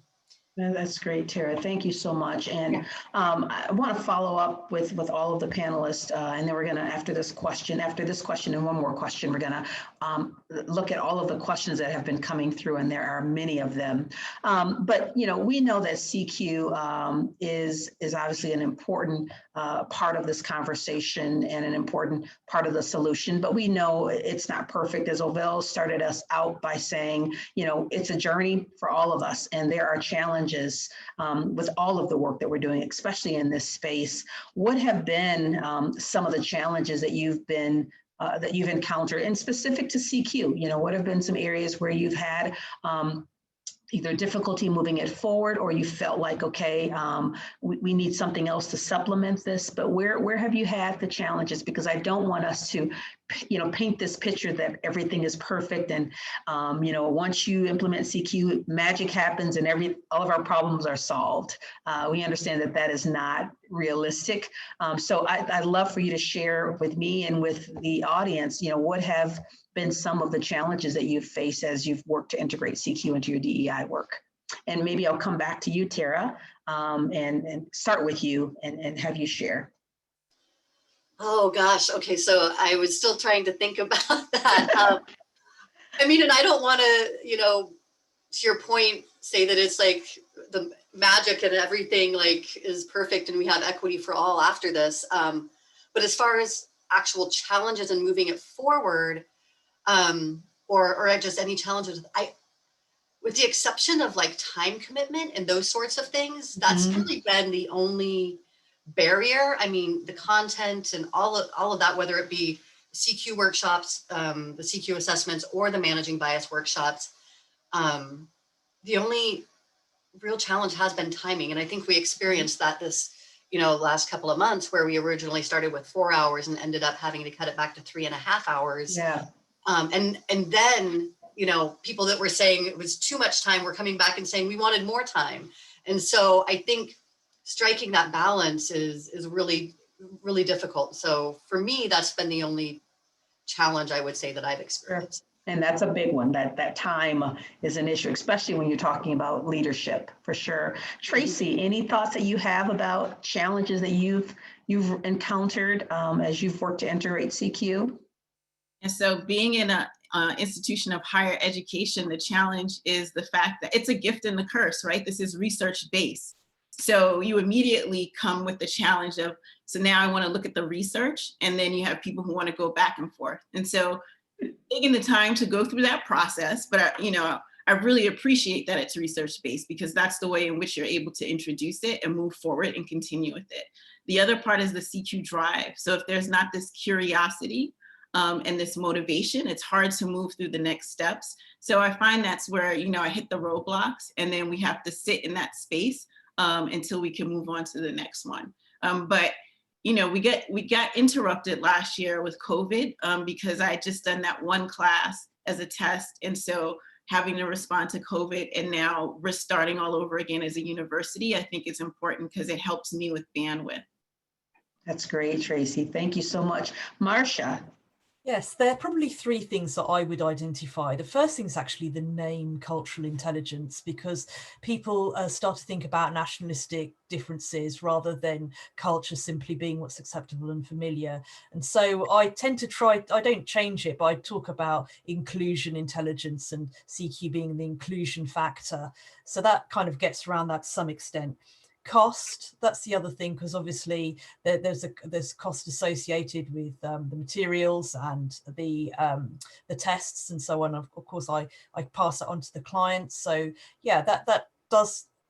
That's great, Tara. Thank you so much. And I want to follow up with all of the panelists, and then we're going to, after this question and one more question, we're going to look at all of the questions that have been coming through, and there are many of them. But you know, we know that CQ is obviously an important part of this conversation and an important part of the solution. But we know it's not perfect. As OVELL started us out by saying, you know, it's a journey for all of us, and there are challenges with all of the work that we're doing, especially in this space. What have been some of the challenges that you've encountered, and specific to CQ? You know, what have been some areas where you've had either difficulty moving it forward, or you felt like, okay, we need something else to supplement this? But where have you had the challenges? Because I don't want us to, you know, paint this picture that everything is perfect and, you know, once you implement CQ, magic happens and all of our problems are solved. We understand that that is not realistic. So I'd love for you to share with me and with the audience, you know, what have been some of the challenges that you've faced as you've worked to integrate CQ into your DEI work. And maybe I'll come back to you, Tara, and start with you and have you share. Oh gosh, okay, so I was still trying to think about that. I mean, and I don't want to, you know, to your point, say that it's like the magic and everything like is perfect and we have equity for all after this. But as far as actual challenges and moving it forward, or just any challenges, with the exception of like time commitment and those sorts of things, that's really been the only barrier. I mean, the content and all of that, whether it be CQ workshops, the CQ assessments, or the managing bias workshops, the only real challenge has been timing. And I think we experienced that this, you know, last couple of months, where we originally started with 4 hours and ended up having to cut it back to 3.5 hours. Yeah. And then, you know, people that were saying it was too much time were coming back and saying we wanted more time. And so I think striking that balance is really, really difficult. So for me, that's been the only challenge I would say that I've experienced. And that's a big one, that time is an issue, especially when you're talking about leadership, for sure. Tracy, any thoughts that you have about challenges that you've encountered as you've worked to integrate CQ? And so being in an institution of higher education, the challenge is the fact that it's a gift and the curse, right? This is research-based. So you immediately come with the challenge of, so now I want to look at the research, and then you have people who want to go back and forth. And so taking the time to go through that process, but you know, I really appreciate that it's research-based, because that's the way in which you're able to introduce it and move forward and continue with it. The other part is the CQ drive. So if there's not this curiosity and this motivation, it's hard to move through the next steps. So I find that's where, you know, I hit the roadblocks, and then we have to sit in that space until we can move on to the next one. But you know, we got interrupted last year with COVID because I had just done that one class as a test. And so having to respond to COVID and now restarting all over again as a university, I think is important because it helps me with bandwidth. That's great, Tracy. Thank you so much. MARSHA. Yes, there are probably three things that I would identify. The first thing is actually the name cultural intelligence, because people start to think about nationalistic differences rather than culture simply being what's acceptable and familiar. And so I tend to try, I don't change it, but I talk about inclusion intelligence and CQ being the inclusion factor. So that kind of gets around that to some extent. Cost, that's the other thing, because obviously there's cost associated with the materials and the tests and so on. Of course, I pass it on to the clients. So yeah, that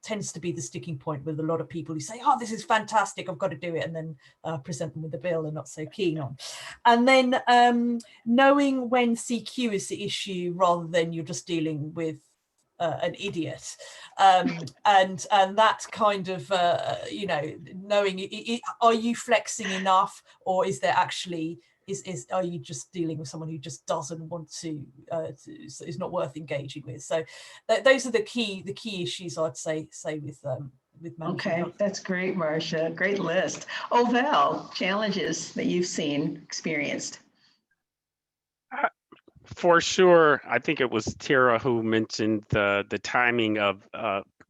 tends to be the sticking point with a lot of people who say, oh, this is fantastic, I've got to do it, and then present them with the bill they're not so keen on. And then knowing when CQ is the issue rather than you're just dealing with an idiot, and that kind of you know, knowing are you flexing enough, or is there actually are you just dealing with someone who just doesn't want to is not worth engaging with? So those are the key issues I'd say with managing Okay, health. that's great, Marcia. Great list. OVELL, challenges that you've seen, experienced. For sure, I think it was Tara who mentioned the timing of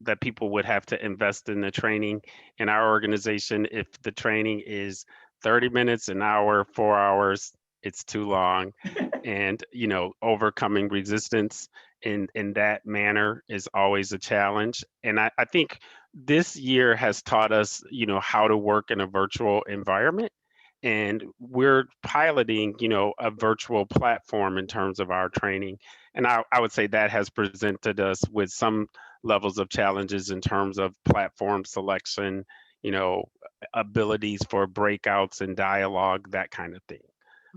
that people would have to invest in the training in our organization. If the training is 30 minutes, an hour, 4 hours, it's too long. And, overcoming resistance in that manner is always a challenge. And I think this year has taught us, how to work in a virtual environment. And we're piloting, a virtual platform in terms of our training. And I would say that has presented us with some levels of challenges in terms of platform selection, abilities for breakouts and dialogue, that kind of thing.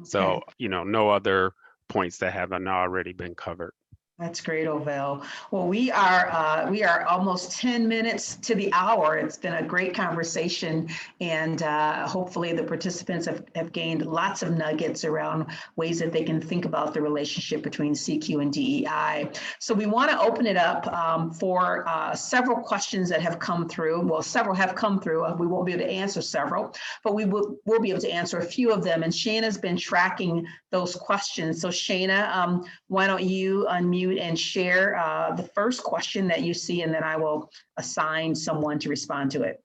Okay. So, no other points that haven't already been covered. That's great, OVELL. Well, we are almost 10 minutes to the hour. It's been a great conversation, and hopefully the participants have gained lots of nuggets around ways that they can think about the relationship between CQ and DEI. So we want to open it up for several questions that have come through. Well, several have come through. We won't be able to answer several, but we'll be able to answer a few of them. And Shayna's been tracking those questions. So Shayna, why don't you unmute and share the first question that you see, and then I will assign someone to respond to it.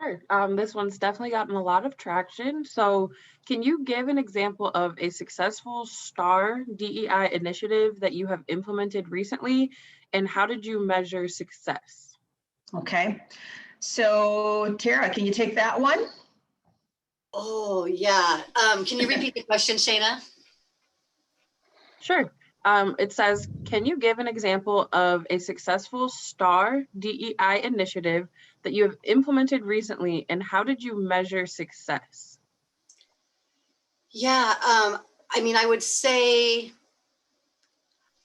Sure. This one's definitely gotten a lot of traction. So can you give an example of a successful STAR DEI initiative that you have implemented recently, and how did you measure success? Okay. So Tara, can you take that one? Oh, yeah. Can you repeat the question, Shayna? Sure. It says, can you give an example of a successful STAR DEI initiative that you have implemented recently, and how did you measure success? Yeah, I would say,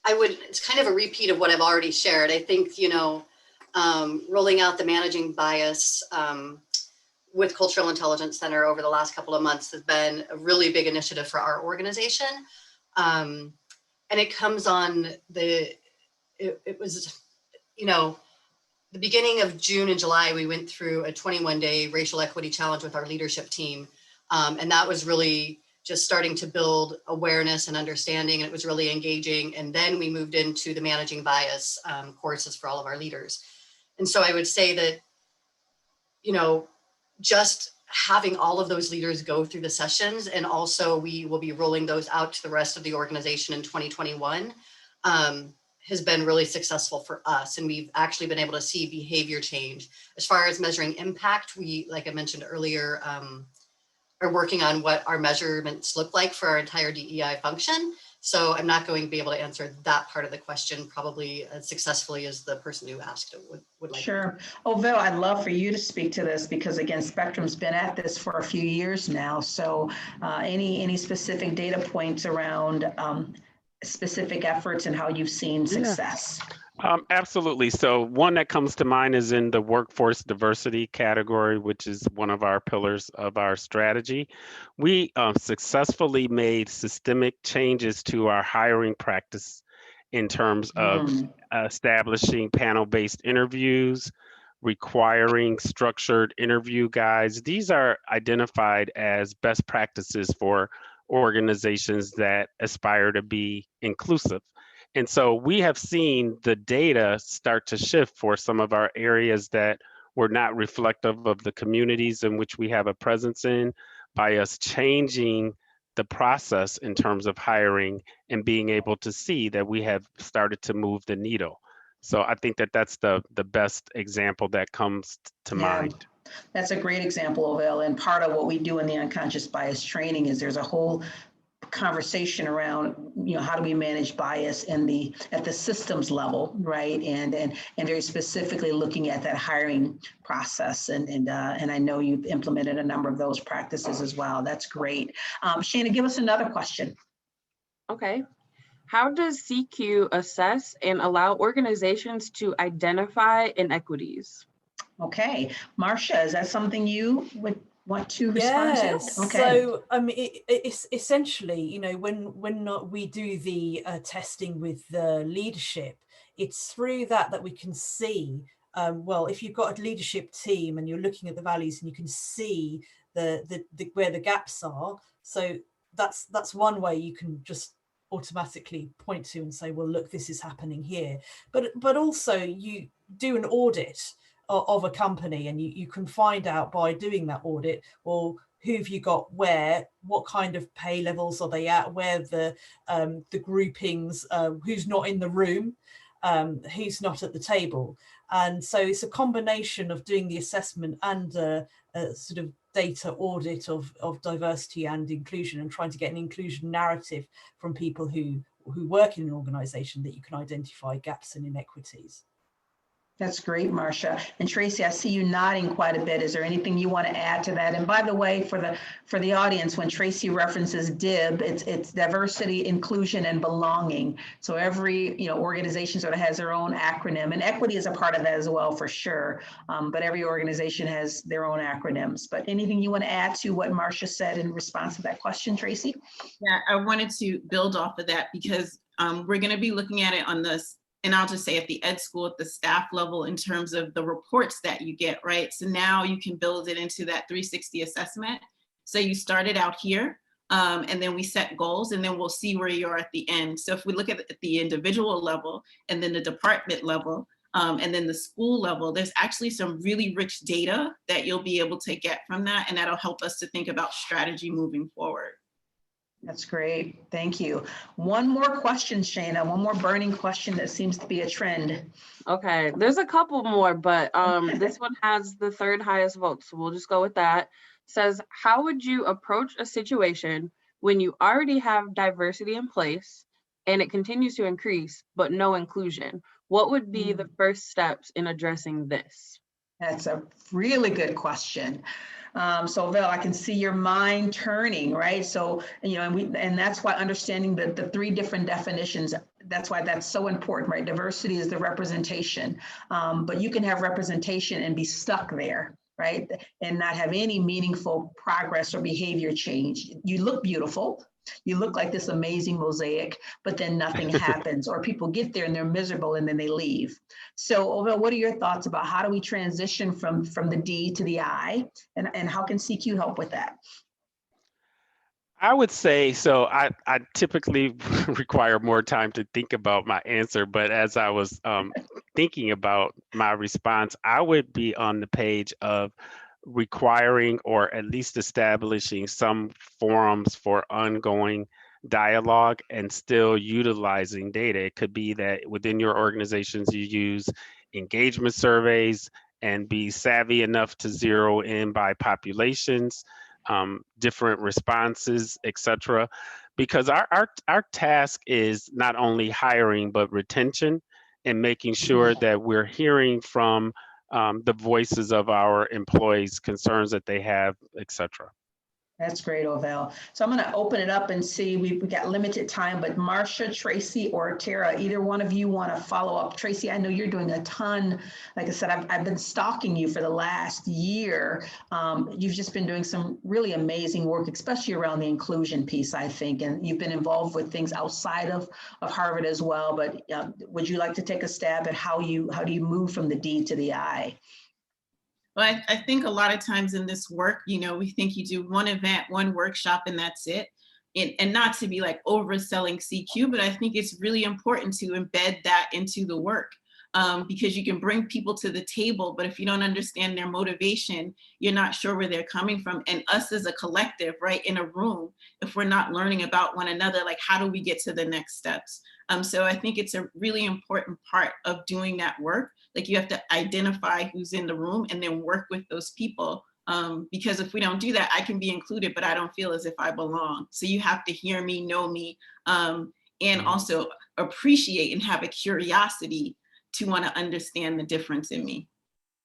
it's kind of a repeat of what I've already shared. I think, rolling out the managing bias with Cultural Intelligence Center over the last couple of months has been a really big initiative for our organization. And it comes on it was, the beginning of June and July, we went through a 21-day racial equity challenge with our leadership team. And that was really just starting to build awareness and understanding, and it was really engaging. And then we moved into the managing bias courses for all of our leaders. And so I would say that, just having all of those leaders go through the sessions, and also we will be rolling those out to the rest of the organization in 2021, has been really successful for us. And we've actually been able to see behavior change. As far as measuring impact, we, like I mentioned earlier, are working on what our measurements look like for our entire DEI function. So I'm not going to be able to answer that part of the question probably as successfully as the person who asked it would like. Sure. OVELL, I'd love for you to speak to this, because again, Spectrum's been at this for a few years now. So any specific data points around specific efforts and how you've seen success? Absolutely. So one that comes to mind is in the workforce diversity category, which is one of our pillars of our strategy. We successfully made systemic changes to our hiring practice in terms of establishing panel-based interviews, requiring structured interview guides. These are identified as best practices for organizations that aspire to be inclusive. And so we have seen the data start to shift for some of our areas that were not reflective of the communities in which we have a presence in, by us changing the process in terms of hiring and being able to see that we have started to move the needle. So I think that that's the best example that comes to mind. That's a great example, OVELL. And part of what we do in the unconscious bias training is there's a whole conversation around, how do we manage bias at the systems level, right? And very specifically looking at that hiring process. And I know you've implemented a number of those practices as well. That's great. Shayna, give us another question. Okay. How does CQ assess and allow organizations to identify inequities? Okay, MARSHA, is that something you would want to respond to? Okay. So it's essentially, when we do the testing with the leadership, it's through that we can see well, if you've got a leadership team and you're looking at the values and you can see where the gaps are, so that's one way you can just automatically point to and say, well, look, this is happening here. But also you do an audit of a company, and you can find out by doing that audit, well, who have you got where, what kind of pay levels are they at, where the groupings, who's not in the room, who's not at the table. And so it's a combination of doing the assessment and a sort of data audit of diversity and inclusion, and trying to get an inclusion narrative from people who work in an organization, that you can identify gaps and inequities. That's great, Marsha. And Tracy, I see you nodding quite a bit. Is there anything you want to add to that? And by the way, for the audience, when Tracy references DIB, it's diversity, inclusion, and belonging. So every organization sort of has their own acronym, and equity is a part of that as well, for sure. But every organization has their own acronyms. But anything you want to add to what Marsha said in response to that question, Tracy? Yeah, I wanted to build off of that, because we're going to be looking at it on this. And I'll just say at the ed school, at the staff level, in terms of the reports that you get, right? So now you can build it into that 360 assessment. So you started out here, and then we set goals, and then we'll see where you're at the end. So if we look at the individual level, and then the department level, and then the school level, there's actually some really rich data that you'll be able to get from that, and that'll help us to think about strategy moving forward. That's great. Thank you. One more question, Shayna, one more burning question that seems to be a trend. Okay, there's a couple more, but this one has the third highest vote, so we'll just go with that. Says, how would you approach a situation when you already have diversity in place and it continues to increase, but no inclusion? What would be the first steps in addressing this? That's a really good question. So Vel, I can see your mind turning, right? So, and that's why understanding the three different definitions, that's why that's so important, right? Diversity is the representation, but you can have representation and be stuck there, right? And not have any meaningful progress or behavior change. You look beautiful. You look like this amazing mosaic, but then nothing happens, or people get there and they're miserable and then they leave. So, Ovell, what are your thoughts about how do we transition from the D to the I, and how can CQ help with that? I would say, so I typically require more time to think about my answer, but as I was thinking about my response, I would be on the page of requiring, or at least establishing, some forums for ongoing dialogue and still utilizing data. It could be that within your organizations you use engagement surveys and be savvy enough to zero in by populations, different responses, etc. Because our task is not only hiring, but retention, and making sure that we're hearing from the voices of our employees, concerns that they have, etc. That's great, Ovell. So I'm going to open it up and see, we've got limited time, but Marsha, Tracy, or Tara, either one of you want to follow up? Tracy, I know you're doing a ton. Like I said, I've been stalking you for the last year. You've just been doing some really amazing work, especially around the inclusion piece, I think, and you've been involved with things outside of Harvard as well. But would you like to take a stab at how do you move from the D to the I? Well, I think a lot of times in this work, we think you do one event, one workshop, and that's it. And not to be like overselling CQ, but I think it's really important to embed that into the work, because you can bring people to the table, but if you don't understand their motivation, you're not sure where they're coming from. And us as a collective, right, in a room, if we're not learning about one another, like how do we get to the next steps? So I think it's a really important part of doing that work. Like you have to identify who's in the room and then work with those people. Because if we don't do that, I can be included, but I don't feel as if I belong. So you have to hear me, know me, and also appreciate and have a curiosity to want to understand the difference in me.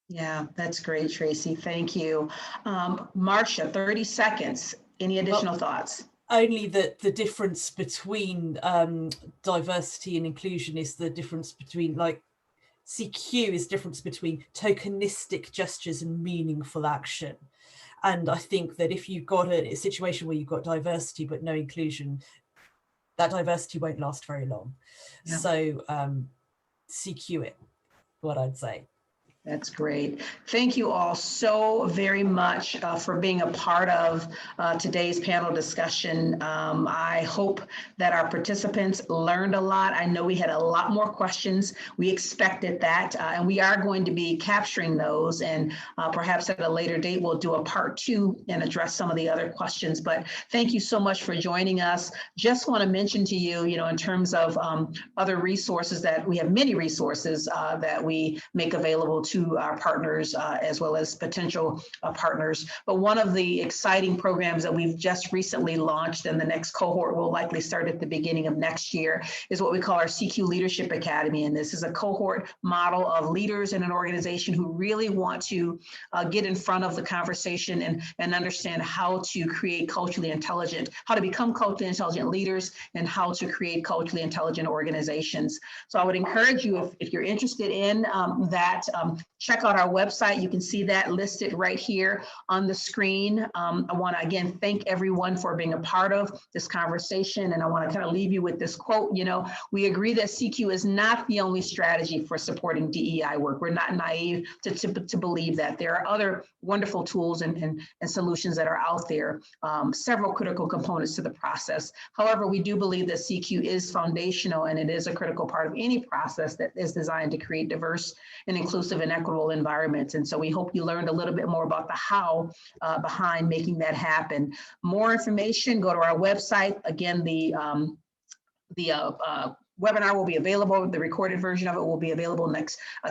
Yeah, that's great, Tracy. Thank you. Marsha, 30 seconds. Any additional thoughts? Only that the difference between diversity and inclusion is the difference between, like, CQ is difference between tokenistic gestures and meaningful action. And I think that if you've got a situation where you've got diversity but no inclusion, that diversity won't last very long. Yeah. So CQ it, what I'd say. That's great. Thank you all so very much for being a part of today's panel discussion. I hope that our participants learned a lot. I know we had a lot more questions. We expected that, and we are going to be capturing those, and perhaps at a later date, we'll do a part 2 and address some of the other questions. But thank you so much for joining us. Just want to mention to you, in terms of other resources, that we have many resources that we make available to our partners as well as potential partners. But one of the exciting programs that we've just recently launched, and the next cohort will likely start at the beginning of next year, is what we call our CQ Leadership Academy. And this is a cohort model of leaders in an organization who really want to get in front of the conversation and understand how to create culturally intelligent, how to become culturally intelligent leaders, and how to create culturally intelligent organizations. So I would encourage you, if you're interested in that, check out our website. You can see that listed right here on the screen. I want to again thank everyone for being a part of this conversation, and I want to kind of leave you with this quote. We agree that CQ is not the only strategy for supporting DEI work. We're not naive to believe that. There are other wonderful tools and solutions that are out there, several critical components to the process. However, we do believe that CQ is foundational, and it is a critical part of any process that is designed to create diverse and inclusive and equitable environments. And so we hope you learned a little bit more about the how behind making that happen. More information, go to our website. Again, the webinar will be available. The recorded version of it will be available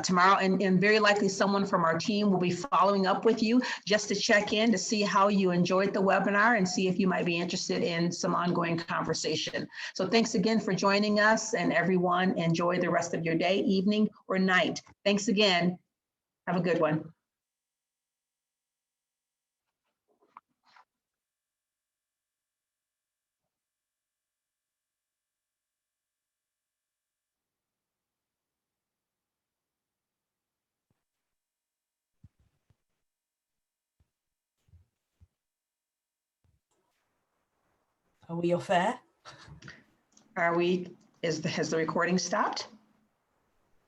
tomorrow. And very likely someone from our team will be following up with you just to check in to see how you enjoyed the webinar and see if you might be interested in some ongoing conversation. So thanks again for joining us, and everyone enjoy the rest of your day, evening, or night. Thanks again. Have a good one. Are we off air? Has the recording stopped?